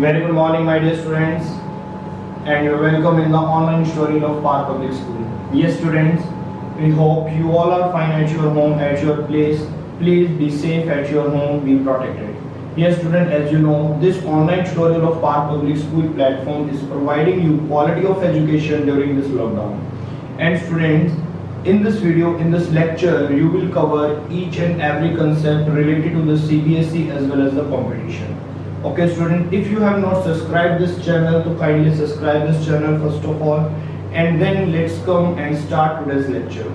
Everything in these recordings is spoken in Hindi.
Very good morning, my dear students, and welcome in the online tutorial of Park Public School. Yes, students, we hope you all are fine at your home, at your place. Please be safe at your home, be protected. Yes, student, as you know, this online tutorial of Park Public School platform is providing you quality of education during this lockdown. And students, in this video, in this lecture, you will cover each and every concept related to the CBSE as well as the competition. Okay student, if you have not subscribed this channel, to kindly subscribe this channel first of all, and then let's come and start today's lecture.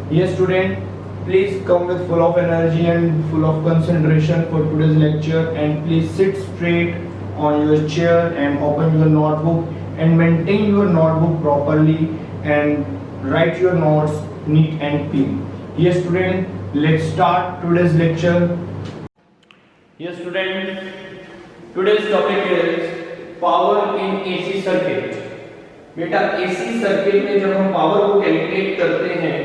Yes student, please come with full of energy and full of concentration for today's lecture, and please sit straight on your chair and open your notebook and maintain your notebook properly and write your notes neat and clean. Yes student, let's start today's lecture. Yes student, today's topic is power in AC circuit. बेटा AC सर्किट में जब हम पावर को कैलकुलेट करते हैं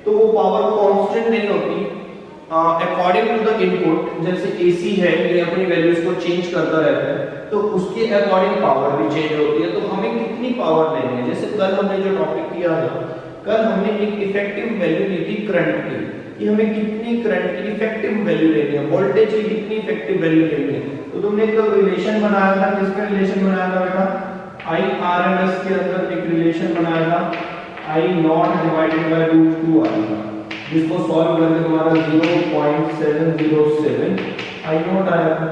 तो वो पावर कांस्टेंट नहीं होती, अकॉर्डिंग टू द इनपुट. जैसे AC है, ये अपनी वैल्यूज को चेंज करता रहता है, तो उसके अकॉर्डिंग पावर भी चेंज होती है. तो हमें कितनी पावर लेनी है, जैसे कल हमने जो टॉपिक किया था, कल हमने एक इफेक्टिव वैल्यू ली थी करंट की, कि हमें कितनी करंट की इफेक्टिव वैल्यू लेनी है, वोल्टेज की कितनी इफेक्टिव वैल्यू लेनी है. तो तुमने एक रिलेशन बनाया था, किसका रिलेशन बनाया था बेटा, IRMS के अंदर एक रिलेशन बनाया था, I नॉट डिवाइडेड बाय √2 आएगा, जिसको सॉल्व करके तुम्हारा 0.707 I नॉट आया था.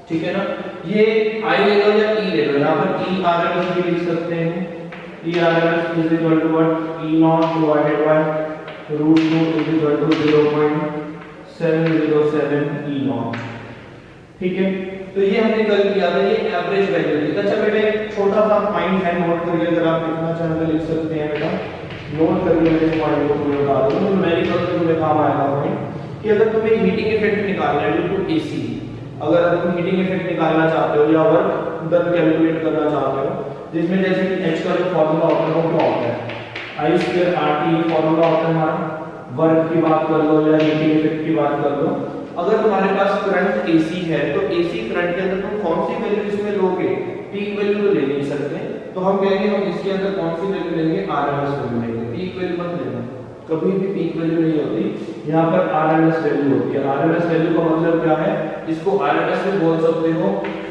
ठीक है ना, ये I ले लो या E ले लो, यहाँ पर ERMS भी लिख सकते हैं. ERMS is equal to what, E not divided by √2 is equal to 0.707 E not. ठीक है, तो ये हमने कल किया था, ये एवरेज वैल्यू थी. अच्छा बेटा एक छोटा सा पॉइंट है, नोट करिए. अगर आप लिखना चाहें तो लिख सकते हैं बेटा, नोट करिए मेरे पॉइंट को. तुम्हें बता दूं तो मेरी कल से तुम्हें काम आएगा पॉइंट, कि अगर तुम्हें हीटिंग इफेक्ट निकालना है ड्यू टू AC, अगर तुम हीटिंग इफेक्ट निकालना चाहते हो या वर्क डन कैलकुलेट करना चाहते हो, जिसमें जैसे कि H का जो फार्मूला होता है वो क्या होता है, I2RT फार्मूला होता है हमारा. वर्क की बात कर लो या हीटिंग इफेक्ट की बात कर लो, अगर तुम्हारे पास करंट AC है तो AC करंट के अंदर तुम कौन सी वैल्यू इसमें लोगे, पीक वैल्यू तो ले नहीं सकते. तो हम कहेंगे हम इसके अंदर कौन सी वैल्यू लेंगे, RMS वैल्यू लेंगे. पीक वैल्यू मत लेना, कभी भी पीक वैल्यू नहीं होती, यहाँ पर RMS वैल्यू होती है. RMS वैल्यू का मतलब क्या है, इसको RMS भी बोल सकते हो,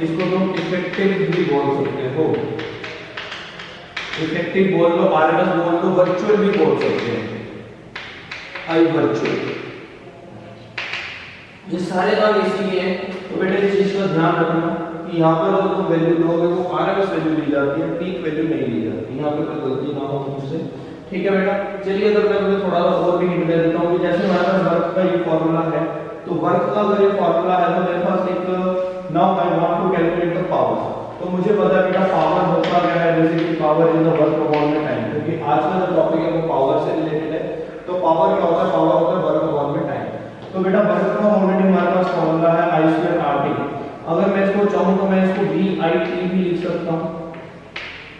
इसको तुम इफेक्टिव भी बोल सकते हो. इफेक्टिव बोल लो, RMS बोल लो, वर्चुअल भी बोल सकते हैं, आई वर्चुअल. ये सारे काम इसलिए हैं. तो बेटे इस चीज का ध्यान रखना कि यहाँ पर अगर तुम वैल्यू लोगे वो RMS वैल्यू ली जाती है, पीक वैल्यू नहीं ली जाती. यहाँ पे कोई गलती ना हो मुझसे. ठीक है बेटा, चलिए अगर मैं तुम्हें थोड़ा सा और भी हिंट दे देता हूँ कि जैसे हमारे पास वर्क का ये फॉर्मूला है, तो वर्क का अगर ये फॉर्मूला है तो मेरे पास एक now I want to calculate the power. तो मुझे पता है बेटा पावर होता क्या है, जैसे कि power is the work upon the time, क्योंकि आज का जो टॉपिक है वो पावर से रिलेटेड है. तो पावर क्या होता है, पावर होता है वर्क अपॉन द टाइम. तो बेटा वर्क का ऑलरेडी हमारे पास फॉर्मूला है I2RT. अगर मैं इसको चाहूं तो मैं इसको VIT भी लिख सकता हूं,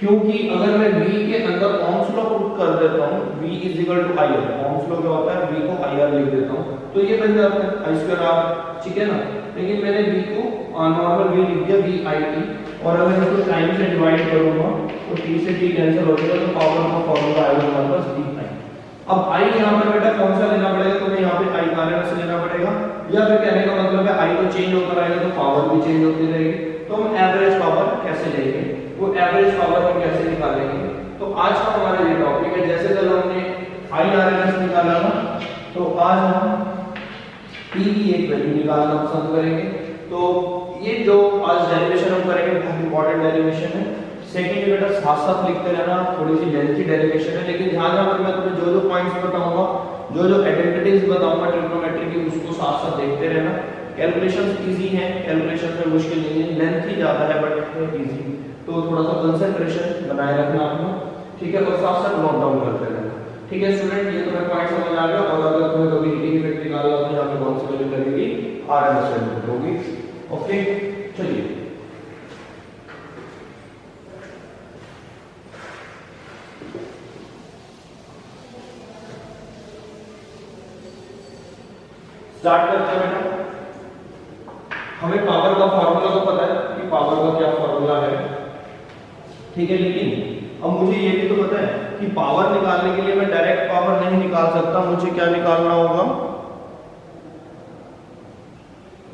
क्योंकि अगर मैं V के अंदर ओम्स लॉ पुट कर देता हूं, V is equal to IR, Ohm's law क्या होता है, V को IR लिख देता हूं, तो ये बन जाता है I2R. ठीक है ना, लेकिन मैंने V को नॉर्मल V लिख दिया VIT, और अगर इसको टाइम से डिवाइड करूंगा तो T से T कैंसिल हो जाएगा, तो पावर का फॉर्मूला आएगा हमारे पास VI. अब I यहाँ पर बेटा कौन सा लेना पड़ेगा, तुम्हें यहाँ पे IRMS लेना पड़ेगा, या फिर कहने का मतलब है I तो चेंज होता रहेगा तो पावर भी चेंज होती रहेगी. तो हम एवरेज पावर कैसे लेंगे, वो एवरेज पावर हम कैसे निकालेंगे. तो आज का हमारा ये टॉपिक है. जैसे कल हमने IRMS निकाला ना, तो आज हम P की एक वैल्यू निकालना पसंद करेंगे. तो ये जो आज डेरिवेशन हम करेंगे बहुत इंपॉर्टेंट डेरिवेशन है. सेकंड बेटा साथ साथ लिखते रहना, थोड़ी सी लेंथी डेरिवेशन है, लेकिन ध्यान रखना मैं तुम्हें जो जो पॉइंट्स बताऊंगा, जो जो आइडेंटिटीज बताऊंगा ट्रिग्नोमेट्री की, उसको साथ साथ देखते रहना. कैलकुलेशंस इजी हैं, कैलकुलेशन में मुश्किल नहीं है, लेंथ ही ज्यादा है बट इजी. तो थोड़ा सा कंसंट्रेशन बनाए रखना अपना. ठीक है, और साथ साथ नोट डाउन करते रहना. ठीक है स्टूडेंट, ये तुम्हें पॉइंट समझ आ गया. और अगर तुम्हें कभी हीटिंग इफेक्ट निकालना हो तो यहाँ पे कौन सी वैल्यू लगेगी, RMS वैल्यू होगी. ओके चलिए स्टार्ट करते हैं बेटा. हमें पावर का फॉर्मूला तो पता है कि पावर का क्या फॉर्मूला है, ठीक है। लेकिन अब मुझे ये भी तो पता है कि पावर निकालने के लिए मैं डायरेक्ट पावर नहीं निकाल सकता, मुझे क्या निकालना होगा,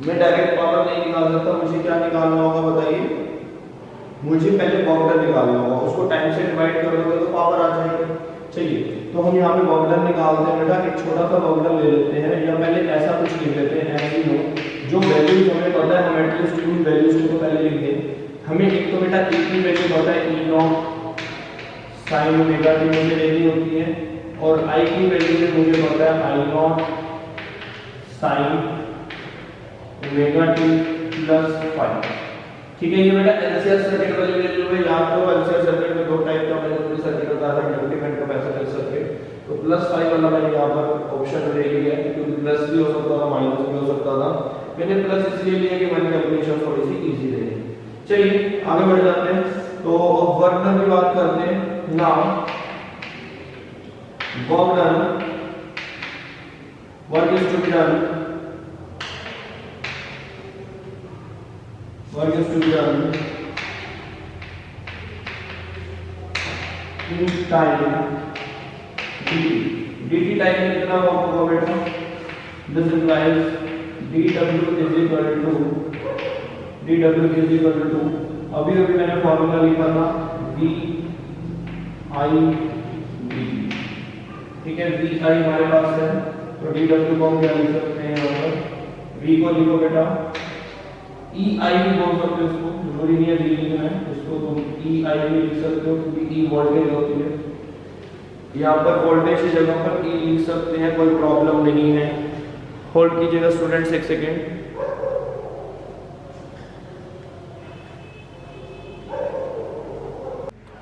मैं डायरेक्ट पावर नहीं निकाल सकता, मुझे क्या निकालना होगा बताइए, मुझे पहले वर्क डन निकालना होगा, उसको टाइम से डिवाइड कर दोगे तो पावर आ जाएगी। चलिए तो हम यहाँ पे वर्क डन निकालते हैं बेटा, एक छोटा सा वर्क डन ले लेते हैं, या पहले ऐसा कुछ लिख लेते हैं ऐसे ही हो जो वैल्यूज हमें पता है, हम एटलीस्ट उन वैल्यूज को तो पहले लिख दें। हमें एक तो बेटा ई की वैल्यू पता है, ई नॉट साइन ओमेगा टी मुझे लेनी होती है, और आई की वैल्यू में मुझे पता है I naught sine omega T plus five, ठीक है। ये बेटा एलसीआर सर्किट वाली वैल्यू है, याद करो एलसीआर सर्किट में दो टाइप का मैंने पूरी सर्किट बताया था, इंडक्टिव एंड कैपेसिटिव सर्किट। तो प्लस 5 वाला मैंने यहाँ पर ऑप्शन ले लिया है क्योंकि प्लस भी हो सकता था माइनस भी हो सकता था, मैंने प्लस इसलिए लिया कि मैंने कैलकुलेशन थोड़ी सी इजी रही। चलिए आगे बढ़ जाते हैं, तो अब वर्क डन की बात करते हैं ना। Work done, work is to be done, work is to be done in time dt time में कितना वर्क होगा बेटा, this implies dw is equal to अभी मैंने फॉर्मूला लिखा था v i dt, ठीक है। v i हमारे पास है तो dw को हम क्या लिख सकते हैं, यहाँ पर v को लिखो बेटा e i भी बोल सकते हो, इसको जरूरी नहीं है v लिखना है, इसको तुम e i भी लिख सकते हो क्योंकि e वोल्टेज होती है, यहाँ पर वोल्टेज की जगह पर e लिख सकते हैं, कोई प्रॉब्लम नहीं है। होल्ड कीजिएगा स्टूडेंट्स एक सेकेंड।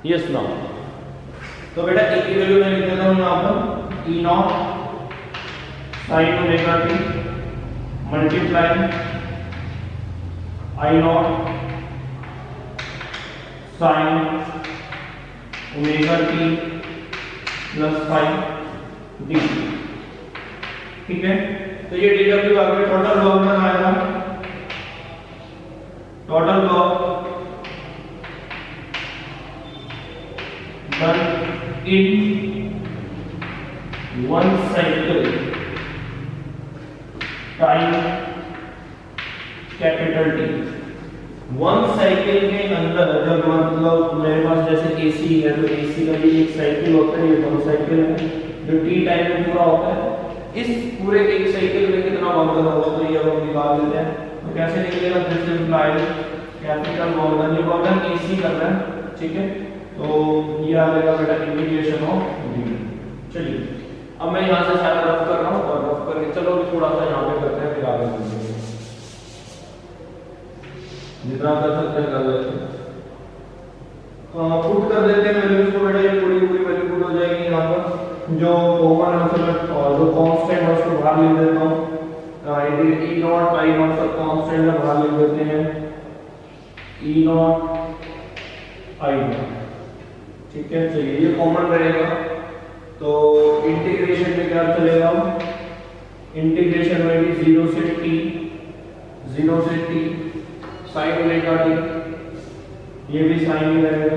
यस नाउ, तो बेटा e की वैल्यू मैं लिख देता हूँ यहाँ पर e not sine omega T multiply I naught sine omega T plus 5 D, ठीक है। तो ये dw आ गया, टोटल वर्क डन आएगा, total work done in one cycle time capital T. One cycle के अंदर जब मतलब मेरे पास जैसे एसी है तो एसी का भी एक साइकिल होता है, ये वन साइकिल है जो टी टाइम में पूरा होता है। इस पूरे एक साइकिल में कितना वर्क डन होगा तो ये हम निकाल लेते हैं। तो कैसे निकलेगा, this implies capital work done, ये वर्क डन एसी करना है, ठीक है। तो ये आ जाएगा बेटा इंटीग्रेशन ऑफ डी। चलिए अब मैं यहाँ से सारा रफ कर रहा हूँ और रफ करके चलो थोड़ा सा यहाँ पे करते हैं, फिर आगे बढ़ेंगे, जितना कर सकते हैं कर लेते हैं। पुट कर देते हैं वैल्यूज को बेटा, ये पूरी पूरी वैल्यू पुट हो जाएगी यहाँ पर, जो कॉमन आंसर और जो कांस्टेंट है उसको बाहर लिख देता हूँ, ई नॉट आई नॉट सब कांस्टेंट है बाहर लिख देते हैं, ई नॉट आई नॉट, ठीक है। चलिए ये कॉमन रहेगा, तो इंटीग्रेशन में क्या चलेगा, इंटीग्रेशन में भी 0 से t साइन ओमेगा टी, ये भी साइन ही रहेगा,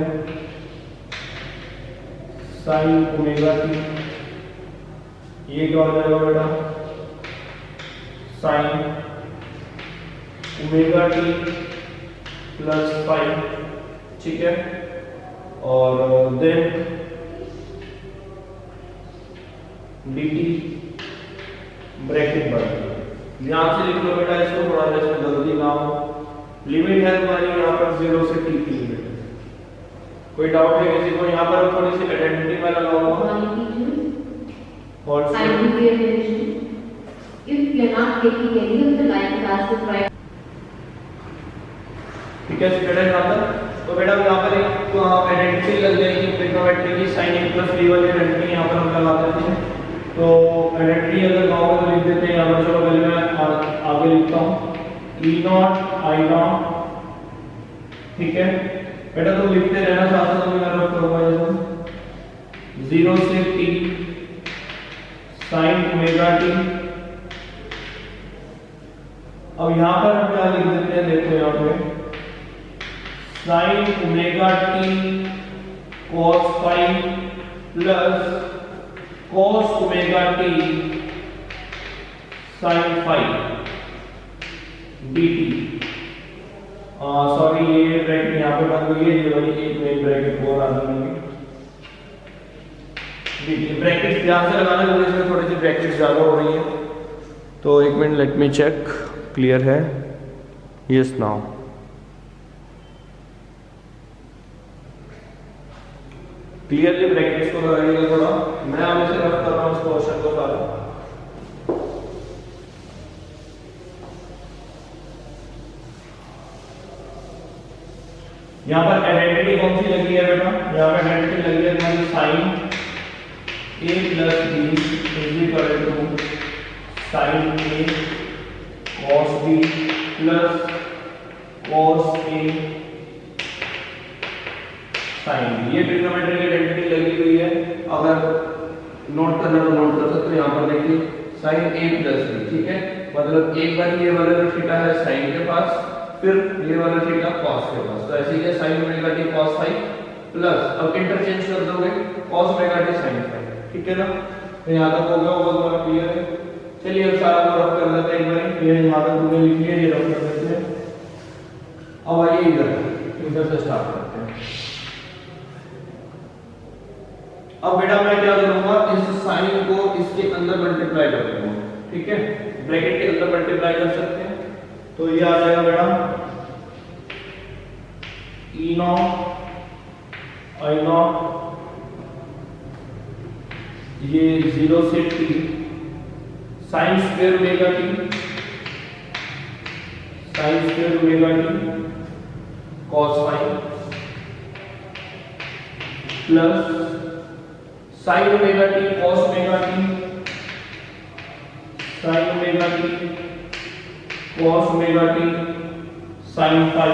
साइन ओमेगा टी, ये क्या हो जाएगा बेटा साइन ओमेगा टी प्लस 5, ठीक है। और देन dt ब्रैकेट बंद, यहां से लिख लो बेटा इसको, थोड़ा सा इसमें जल्दी ना हो। लिमिट है तुम्हारी यहाँ पर 0 से t की लिमिट। कोई डाउट है किसी को, यहाँ पर थोड़ी सी आइडेंटिटी मैं लगाऊंगा, और if you are not taking any of the line classes right, ठीक है स्टूडेंट। यहाँ पर तो बेटा यहाँ पर एक आइडेंटिटी लग जाएगी ट्रिग्नोमेट्री की, sin a प्लस b वाली आइडेंटिटी यहाँ पर हम लगा देते हैं। तो आइडेंटिटी अगर गाँव में लिख देते हैं यहाँ पर, चलो पहले मैं आगे लिखता हूँ e नॉट आई नॉट, ठीक है बेटा। तो लिखते रहना, साथ साथ मैं रफ करूंगा ये 0 से t sin ओमेगा t। अब यहाँ पर हम क्या लिख देते हैं, देखो यहाँ पे sign omega T cos phi plus cos omega T sin phi dt। Sorry ये ब्रैकेट यहाँ पे बंद हुई है, ये वाली एक मेन ब्रैकेट और आ जाएंगे dt। ब्रैकेट ध्यान से लगाना क्योंकि इसमें थोड़ी सी ब्रैकेट ज़्यादा हो रही है। तो एक minute, let me check, clear है? Yes now. क्लियरली ब्रैकेट्स को लगाइएगा थोड़ा, मैं आगे से रफ कर रहा हूँ इस क्वेश्चन को सारा। यहाँ पर आइडेंटिटी कौन सी लगी है बेटा? यहाँ पर आइडेंटिटी लगी है तुम्हारी sine a plus b is equal to sine a cos b plus cos a sine b। ये ट्रिग्नोमेट्री की आइडेंटिटी लगी हुई है, अगर नोट करना तो नोट कर सकते हो। यहाँ पर देखिए साइन a प्लस b, ठीक है, मतलब एक बार ये वाला जो थीटा है साइन के पास, फिर ये वाला थीटा cos के पास, तो ऐसे ही sin omega t cos phi plus, अब इंटरचेंज कर दोगे cos omega t sin phi, ठीक है ना? तो यहाँ तक हो गया होगा, तुम्हारा क्लियर है? चलिए अब सारा को रफ कर लेते हैं एक बार। ये यहाँ तक तुमने लिख लिया, ये रफ कर देते हैं। अब आइए इधर से स्टार्ट करते हैं। अब बेटा मैं क्या करूंगा, इस साइन को इसके अंदर मल्टीप्लाई कर दूंगा, ठीक है? ब्रैकेट के अंदर मल्टीप्लाई कर सकते हैं, तो ये आ जाएगा बेटा ई नॉट आई नॉट, ये 0 से t sine square omega t, sine square omega t cos phi plus sine omega t cos omega t, sine omega t cos omega t sin phi,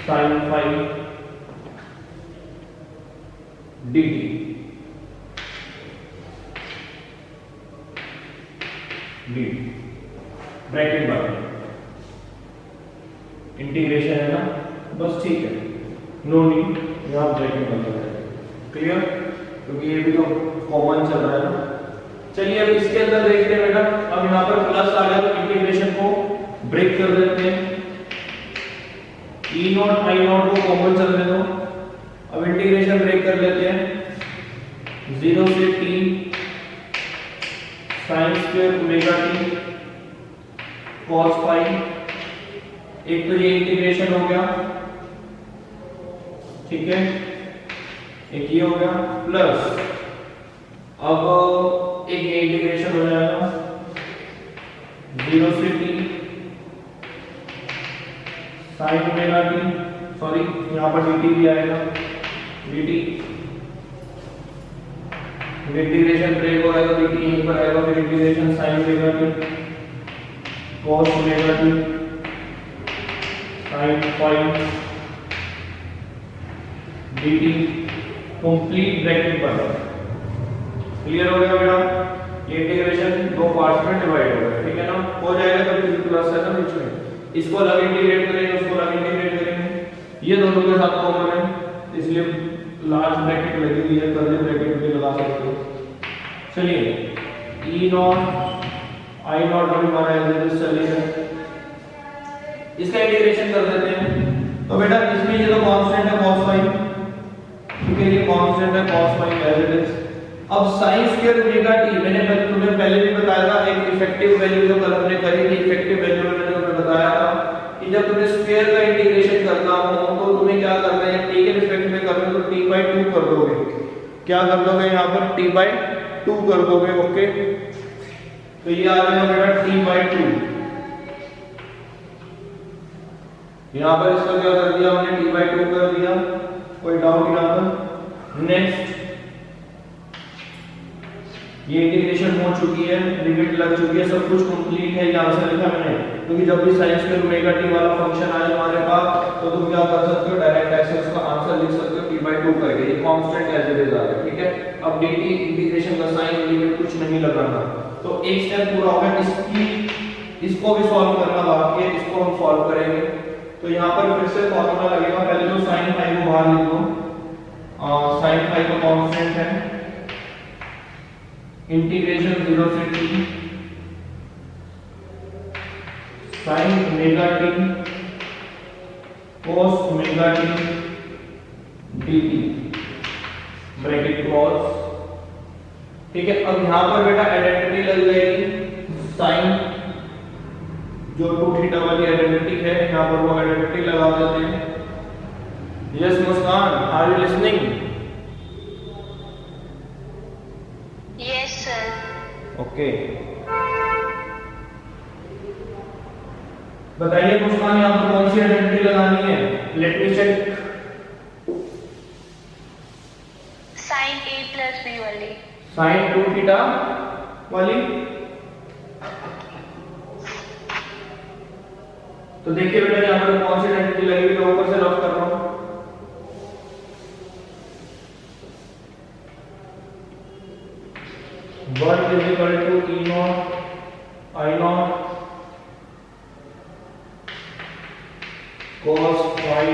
sin phi dt। Bracket बंद, इंटीग्रेशन है ना, बस ठीक है, नो नीड यहाँ ब्रैकेट बंद हो जाएगा, क्लियर? क्योंकि ये भी तो कॉमन चल रहा है ना। चलिए अब इसके अंदर देखते हैं बेटा, अब यहाँ पर प्लस आ गया तो इंटीग्रेशन को ब्रेक कर देते हैं, ई नॉट आई नॉट को कॉमन चलने दो। अब इंटीग्रेशन ब्रेक कर लेते हैं, 0 से t sine square omega t cos phi, एक तो ये इंटीग्रेशन हो गया, ठीक है, एक ये हो गया, प्लस अब एक ये इंटीग्रेशन हो जाएगा 0 से t sine omega t, sorry यहाँ पर dt भी आएगा, dt इंटीग्रेशन ब्रेक हो रहा है तो dt यहीं पर आएगा, फिर integration sine omega t cos omega t sin phi dt, complete bracket बना। क्लियर हो गया बेटा? ये इंटीग्रेशन दो पार्ट्स में डिवाइड हो गया, ठीक है ना? हो जाएगा तो फिर प्लस है ना बीच में, इसको अलग इंटीग्रेट करेंगे, उसको अलग इंटीग्रेट करेंगे, ये दोनों के साथ कॉमन है, इसलिए लार्ज ब्रैकेट लगी हुई है, कर्ली ब्रैकेट भी लगा सकते हो। चलिए ई नॉट आई नॉट अभी हमारा एग्जाम्पल चलेगा, इसका इंटीग्रेशन कर देते हैं। तो बेटा इसमें ये तो कांस्टेंट है cos phi, ठीक है, ये कांस्टेंट है cos phi as it is. अब sin स्क्वायर ओमेगा t, मैंने तुम्हें पहले भी बताया था, एक इफेक्टिव वैल्यू जो कल हमने करी थी, इफेक्टिव वैल्यू में मैंने तुम्हें बताया था कि जब तुम्हें स्क्वायर का इंटीग्रेशन करना हो तो तुम्हें क्या करना है, t के रिस्पेक्ट में करना है तो t/2 कर दोगे। क्या कर दोगे यहाँ पर? t/2 कर दोगे, ओके। तो ये आ जाएगा बेटा t/2, यहाँ पर इसका क्या कर दिया हमने, t/2 कर दिया, कोई डाउट यहाँ पर? नेक्स्ट ये इंटीग्रेशन हो चुकी है, लिमिट लग चुकी है, सब कुछ कंप्लीट है, यहाँ से लिखा मैंने, क्योंकि जब भी sin स्क्वायर ओमेगा t वाला फंक्शन आए हमारे पास तो तुम क्या कर सकते हो, डायरेक्ट ऐसे उसका आंसर लिख सकते हो t/2 करके, ये कांस्टेंट एज इट इज आ गया, ठीक है। अब dt इंटीग्रेशन का साइन लिमिट कुछ नहीं लगाना, तो एक स्टेप पूरा हो गया। इसकी इसको भी सॉल्व करना बाकी है, इसको हम सॉल्व करेंगे। तो यहाँ पर फिर से फॉर्मूला लगेगा, पहले तो sin फाई को बाहर लिख दो। sin फाई का कांस्टेंट है इंटीग्रेशन 0 से t sin omega t cos omega t dt bracket close. ठीक है, अब यहाँ पर बेटा आइडेंटिटी लग जाएगी, साइन जो 2 थीटा वाली आइडेंटिटी है यहाँ पर वो आइडेंटिटी लगा देते हैं। Yes Muskan, are you listening? Yes sir. Okay, बताइए मुस्कान यहाँ पर कौन सी आइडेंटिटी लगानी है? Let me check. Sine A plus B वाली। साइन 2 थीटा वाली। तो देखिए बेटा यहाँ पर कौन सी आइडेंटिटी लगेगी, तो ऊपर से रफ कर रहा हूं। One is equal to E not I not cos phi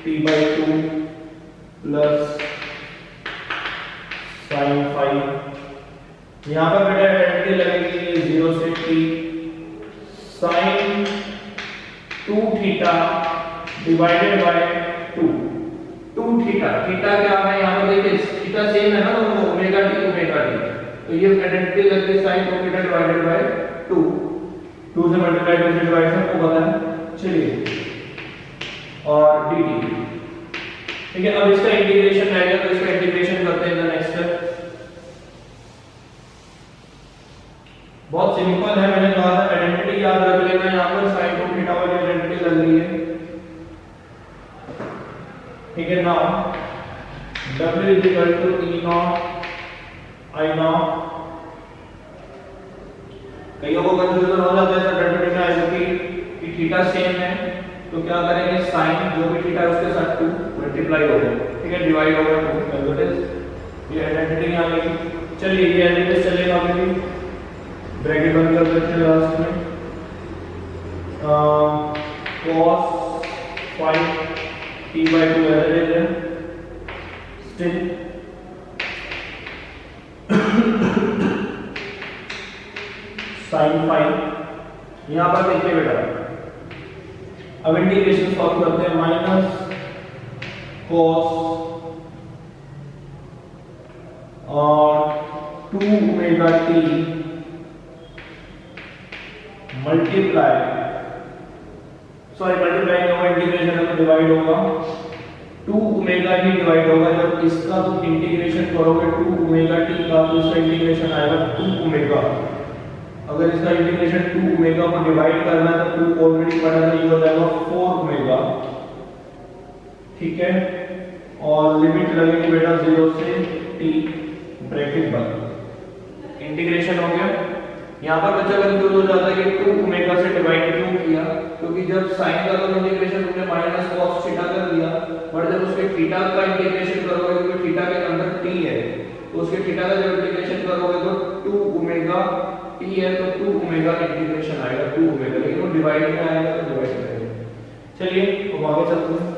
t by 2 plus sin phi। यहाँ पर बेटा आइडेंटिटी लगेगी 0 से t sin 2 theta divided by 2 theta. Theta क्या है यहाँ पर देखिए, थीटा सेम है ना, तो ओमेगा टी, तो ये आइडेंटिटी लगती है sin 2 थीटा डिवाइडेड बाय 2 से मल्टीप्लाई 2 से डिवाइड सबको पता है। चलिए, और dt। ठीक है, अब इसका इंटीग्रेशन रहेगा, तो इसका इंटीग्रेशन करते हैं नेक्स्ट स्टेप। बहुत सिंपल है, मैंने कहा था आइडेंटिटी याद रख लेना। यहाँ पर sin 2 थीटा वाली आइडेंटिटी लग रही है। ठीक है, now w is equal to e not I not. कईयों को कंफ्यूजन हो जाता है आइडेंटिटी में, ऐसे कि थीटा सेम है, तो क्या करेंगे, साइन जो भी थीटा है उसके साथ 2 मल्टीप्लाई होगा। ठीक है, डिवाइड होगा 2, ये आइडेंटिटी यहाँ लगी। चलिए, ये आइडेंटिटी चलेगा अभी भी, ब्रैकेट बंद कर देते हैं लास्ट में। cos phi t by 2 as है स्टिल। sin phi यहाँ पर देखिए बेटा, अब इंटीग्रेशन सॉल्व करते हैं। माइनस cos और 2 omega t multiply, sorry multiply नहीं होगा, इंटीग्रेशन में डिवाइड होगा। 2 ओमेगा t डिवाइड होगा, जब इसका तो इंटीग्रेशन करोगे 2 ओमेगा t का, तो इसका इंटीग्रेशन आएगा 2 ओमेगा। अगर इसका इंटीग्रेशन 2 ओमेगा को डिवाइड करना है तो 2 ऑलरेडी पढ़ा था, ये हो जाएगा 4 ओमेगा। ठीक है, और लिमिट लगेगी बेटा 0 से t ब्रैकेट बंद। इंटीग्रेशन हो गया। यहाँ पर बच्चा कंफ्यूज हो जाता है कि 2 ओमेगा से डिवाइड क्यों किया, क्योंकि जब साइन का तो इंटीग्रेशन तुमने माइनस cos थीटा कर दिया, बट जब उसके थीटा का इंटीग्रेशन करोगे, क्योंकि थीटा के अंदर t है, तो उसके थीटा का जब इंटीग्रेशन करोगे तो 2 ओमेगा t है, तो 2 ओमेगा इंटीग्रेशन आएगा 2 ओमेगा, लेकिन वो डिवाइड में आएगा तो डिवाइड करेंगे। चलिए अब आगे चलते हैं।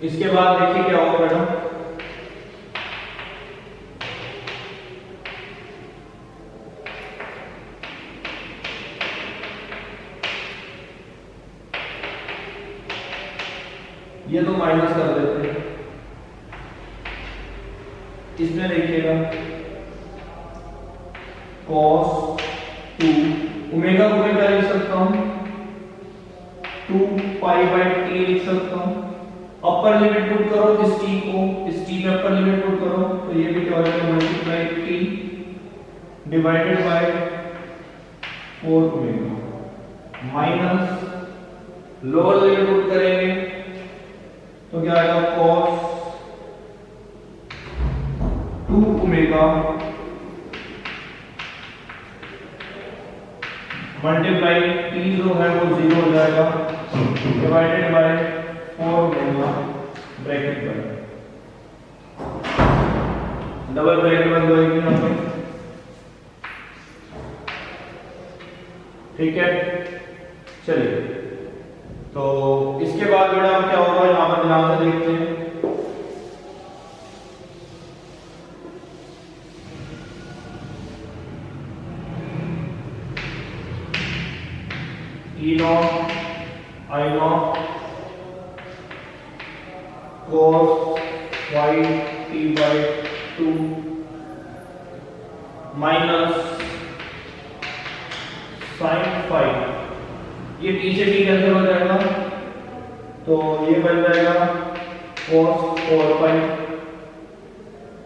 इसके बाद देखिए क्या होगा बेटा, ये तो माइनस कर देते हैं। इसमें देखिएगा cos 2 ओमेगा को मैं क्या लिख सकता हूं, 2 पाई बाय t लिख सकता हूं। अपर लिमिट पुट करो इस t को, इस t में अपर लिमिट पुट करो, तो ये भी क्या हो जाएगा, multiply t divided by 4 omega minus lower limit put करेंगे तो क्या आएगा, cos 2 ओमेगा मल्टीप्लाई t जो है वो 0 हो जाएगा डिवाइडेड बाय 4 ओमेगा ब्रैकेट बंद, डबल ब्रैकेट बंद होएगी यहाँ पे। ठीक है, चलिए तो इसके बाद बेटा क्या होगा यहाँ पर ध्यान से देखते हैं। E naught I naught cos phi t by 2 minus sin phi, ये t से t कैंसिल हो जाएगा तो ये बन जाएगा cos 4 pi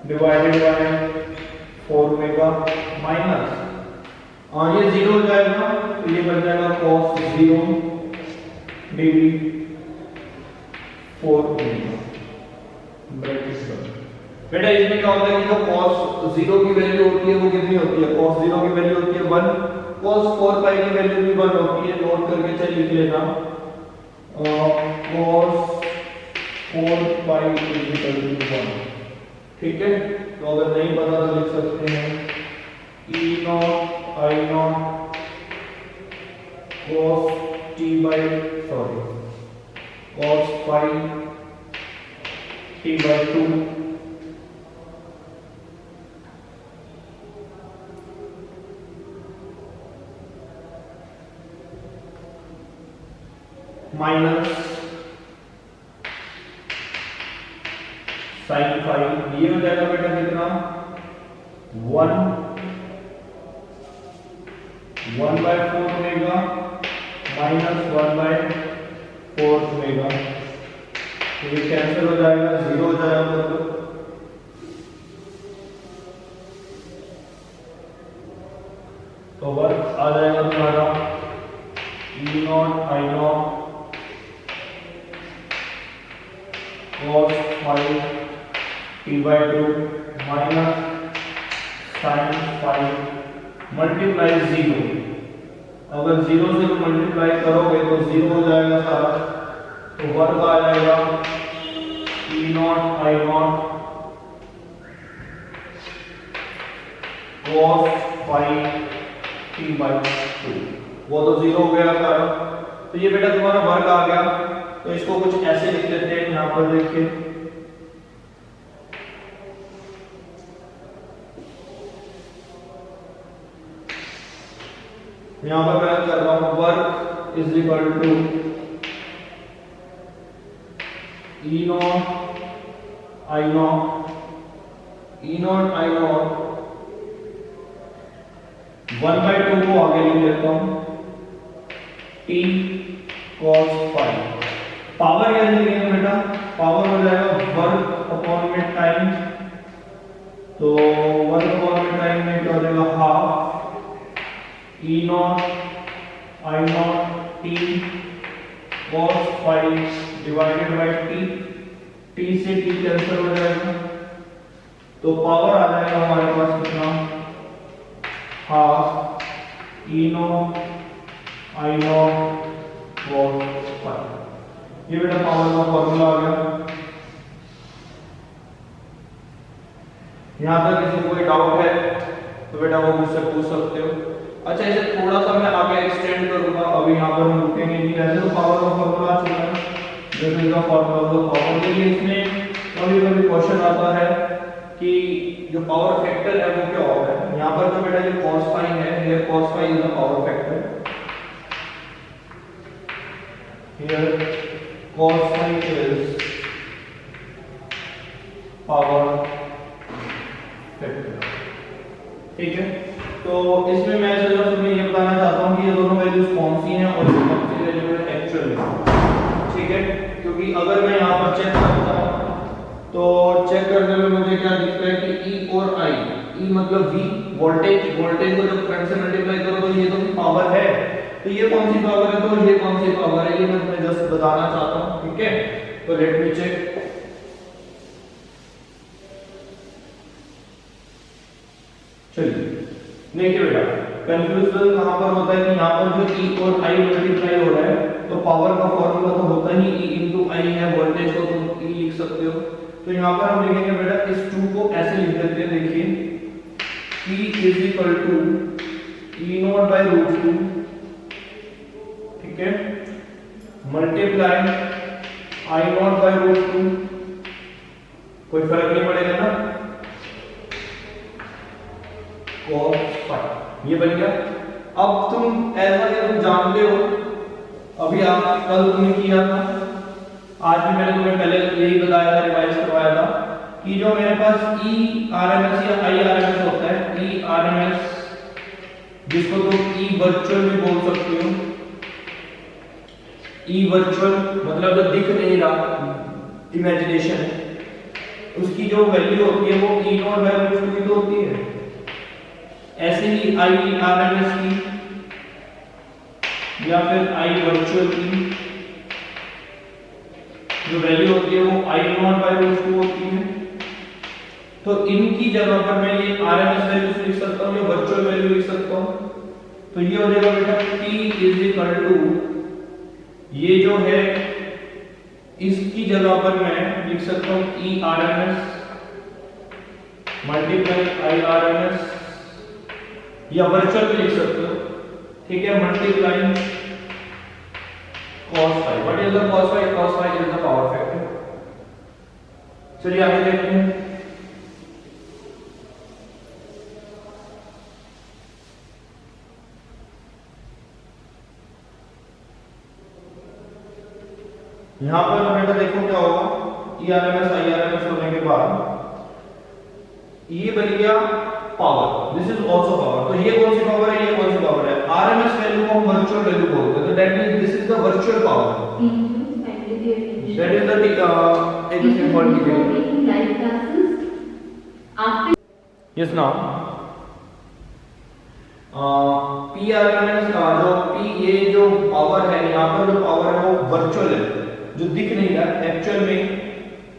divided by 4 omega minus, और ये 0 हो जाएगा तो ये बन जाएगा cos 0 डिग्री 4 ओमेगा ब्रैकेट कर। बेटा इसमें क्या होता है कि जो cos 0 की वैल्यू होती है वो कितनी होती है, cos 0 की वैल्यू होती है 1, cos 4 pi की वैल्यू भी 1 होती है, नोट करके चल लिख लेना cos 4 pi = 1, ठीक है। तो अगर नहीं पता तो लिख सकते हैं E naught I naught cos phi t by 2 minus sin phi, ये हो जाएगा बेटा कितना 1/4 ओमेगा माइनस 1/4 ओमेगा, ये कैंसिल हो जाएगा, 0 हो जाएगा मतलब, तो वर्क आ जाएगा तुम्हारा E naught I naught cos phi t by 2 minus sin phi multiply 0, अगर 0 से मल्टीप्लाई करोगे तो 0 हो जाएगा सारा, तो वर्ग आ जाएगा E naught I naught cos phi t by 2, वो तो 0 हो गया सारा। तो ये बेटा तुम्हारा वर्ग आ गया, तो इसको कुछ ऐसे लिख लेते हैं, यहाँ पर देखिए यहाँ पर मैं कर रहा हूं work is equal to E naught I naught 1/2 को आगे लिख लेता हूं t cos phi, पावर क्या लिखेंगे बेटा, पावर हो जाएगा वर्ग अपॉन में टाइम, तो वर्ग अपॉन में टाइम में क्या हो जाएगा half E naught I naught t cos phi divided by t से t कैंसिल हो जाएगा, तो पावर आ जाएगा हमारे पास कितना half E naught I naught cos phi, ये बेटा पावर का फॉर्मूला आ गया। यहाँ तक किसी को कोई डाउट है तो बेटा वो मुझसे पूछ सकते हो। अच्छा इसे थोड़ा सा मैं आगे एक्सटेंड करूंगा, अभी यहाँ पर हम रुकेंगे नहीं, वैसे तो पावर का फॉर्मूला आ चुका है, लेकिन इसका फॉर्मूला तो पावर के लिए इसमें कभी कभी क्वेश्चन आता है कि जो पावर फैक्टर है वो क्या होता है। यहाँ पर जो बेटा जो cos phi है, here cos phi is the power factor, here cos phi is power factor, ठीक है। तो इसमें मैं सिर्फ तुम्हें ये बताना चाहता हूँ कि ये दोनों वैल्यूज कौन सी हैं और ये कौन सी वैल्यू है एक्चुअल में, ठीक है। क्योंकि अगर मैं यहाँ पर चेक करता हूँ तो चेक करने में मुझे क्या दिखता है कि E और I, E मतलब V वोल्टेज, वोल्टेज को जब करंट से मल्टीप्लाई करो तो ये तो पावर है, तो ये कौन सी पावर है, तो ये कौन सी पावर है, ये मैं तुम्हें जस्ट बताना चाहता हूँ, ठीक है। तो लेट मी चेक, चलिए देखिए बेटा कंफ्यूजन कहां पर होता है कि यहाँ पर जो E और I मल्टीप्लाई हो रहा है, तो पावर का फॉर्मूला तो होता ही E into I है, वोल्टेज को तुम E लिख सकते हो। तो यहाँ पर हम लिखेंगे बेटा इस 2 को ऐसे लिख देते हैं, देखिए E is equal to E naught by root 2 ठीक है, multiply I not by root 2, कोई फर्क नहीं पड़ेगा ना, cos फाई, ये बन गया। अब तुम ऐसा कि तुम जानते हो, अभी आप कल तुमने किया था, आज भी मैंने तुम्हें पहले यही बताया था, रिवाइज करवाया था कि जो मेरे पास ई आर एम एस या आई आर एम एस होता है, ई आर एम एस जिसको तुम ई वर्चुअल भी बोल सकते हो, ई वर्चुअल मतलब जो दिख नहीं रहा, इमेजिनेशन है, उसकी जो वैल्यू होती है वो ई नॉट बाय रूट 2 की तो होती है। ऐसे ही आई आर एम एस की या फिर आई वर्चुअल की जो वैल्यू होती है वो आई नॉट बाय रूट 2 होती है। तो इनकी जगह पर मैं ये आर एम एस वैल्यू लिख सकता हूँ, या वर्चुअल वैल्यू लिख सकता हूँ। तो ये हो जाएगा बेटा T इज इक्वल टू, ये जो है इसकी जगह पर मैं लिख सकता हूँ E R M S multiply I R M S, या वर्चुअल भी लिख सकते हो, ठीक है, multiply cos phi. What is the cos phi? cos phi is the power factor. चलिए आगे देखते हैं। यहां पर बेटा देखो क्या होगा, E R M S I R M S होने के बाद ये बन गया power, this is also power. तो ये कौन सी पावर है, ये कौन सी पावर है? आरएमएस वैल्यू को हम वर्चुअल वैल्यू बोलते हैं, तो that means this is the virtual power, that is the एक सिंपल की यस नाउ पीआरएमएस का जो पी, ये जो पावर है, यहां पर जो पावर है वो वर्चुअल है, जो दिख नहीं रहा, एक्चुअल में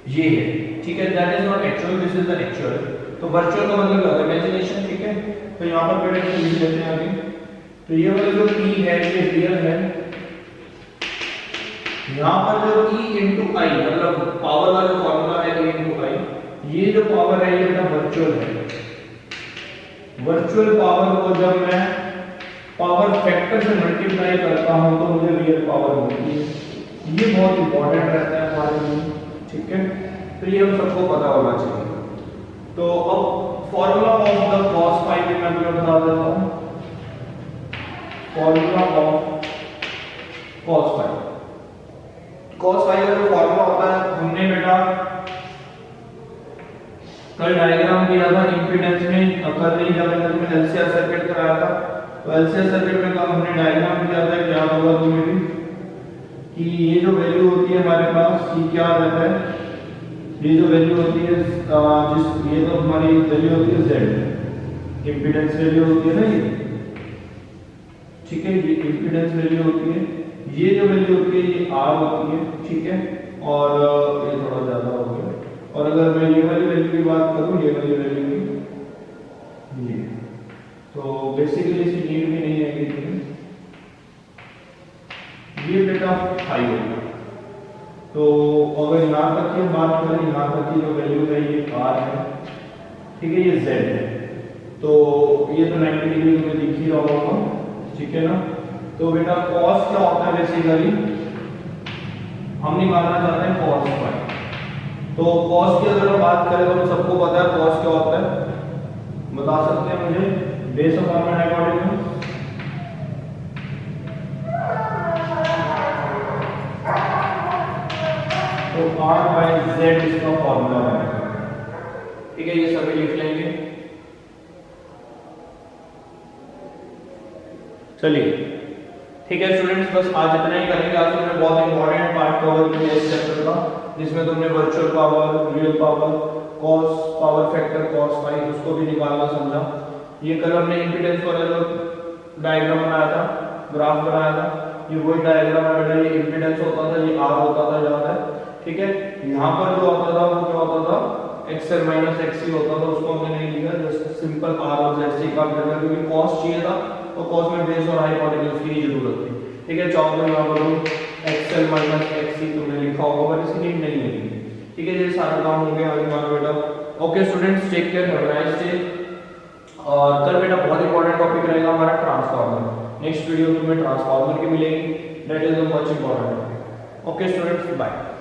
ये है, ठीक है, that is not actual, this is the actual. तो वर्चुअल का मतलब क्या होता है? इमेजिनेशन, ठीक है। तो यहां पर बेटा इसको लिख देते हैं आगे। तो ये वाला जो p है ये रियल है, यहां पर जो e into i मतलब पावर का जो फार्मूला है e into i, ये जो पावर है ये बेटा वर्चुअल है। वर्चुअल पावर को जब मैं पावर फैक्टर से मल्टीप्लाई करता हूं तो मुझे रियल पावर मिलती है। ये बहुत इंपॉर्टेंट रहता है हमारे लिए, ठीक है, तो ये हम सबको पता होना चाहिए। तो अब formula of the cos phi भी मैं तुम्हें बता देता हूं। Formula of cos phi, cos phi का जो फॉर्मूला होता है, हमने बेटा कल डायग्राम किया था इंपीडेंस में, कल नहीं जब मैंने तुम्हें एलसीआर सर्किट कराया था, तो एलसीआर सर्किट में कल हमने डायग्राम किया था, क्या होगा तुम्हें भी कि ये जो वैल्यू होती है हमारे पास, ये क्या रहता है, ये जो वैल्यू होती है जिस, ये तो हमारी वैल्यू होती है z, इंपीडेंस वैल्यू होती है ना ये, ठीक है, ये इंपीडेंस वैल्यू होती है, ये जो वैल्यू होती है ये r होती है, ठीक है, और ये थोड़ा ज्यादा हो गया। और अगर मैं ये वाली वैल्यू की बात करूं, ये वाली वैल्यू की, ये तो बेसिकली इसकी नीड भी नहीं है कि ये बेटा हाई होगा। तो अगर यहाँ तक की बात करें, यहाँ तक की जो वैल्यू है ये r है, ठीक है, ये z है, तो ये तो 90 डिग्री में दिख ही रहा होगा, ठीक है ना। तो बेटा cos क्या होता है, बेसिकली हम निकालना चाहते हैं cos फाई। तो cos की अगर हम बात करें तो सबको पता है cos क्या होता है, बता सकते हैं मुझे, बेस ऑफ फॉर्मूला अकॉर्डिंग? तो r बाई z इसका फॉर्मूला बनेगा, ठीक है, ये सभी लिख लेंगे। चलिए ठीक है स्टूडेंट्स, बस आज इतना ही करेंगे। आज तुमने बहुत इंपॉर्टेंट पार्ट कवर किया इस चैप्टर का, जिसमें तुमने virtual power, real power, cos power factor cos phi, उसको भी निकालना समझा। ये कल हमने इंपीडेंस वाला जो डायग्राम बनाया था, ग्राफ बनाया था, ये वही डायग्राम है बेटा, ये इंपीडेंस होता था, ये r होता था, याद है, ठीक है। यहाँ पर जो होता था वो क्या होता था, XL माइनस XC होता था, उसको हमने नहीं लिखा, जस्ट सिंपल R और ZC का करना, क्योंकि cos चाहिए था, तो cos में बेस और हाइपोटेन्यूज की जरूरत थी, ठीक है। चाहो तो यहाँ पर XL माइनस XC तुमने लिखा होगा, पर इसकी नीड नहीं है, ठीक है। ये सारा काम हो गया आगे हमारा बेटा। Okay students, take care, have a nice day. और कल बेटा बहुत इंपॉर्टेंट टॉपिक रहेगा हमारा ट्रांसफार्मर। नेक्स्ट वीडियो तुम्हें ट्रांसफार्मर की मिलेगी। that is the much important. Okay students, bye.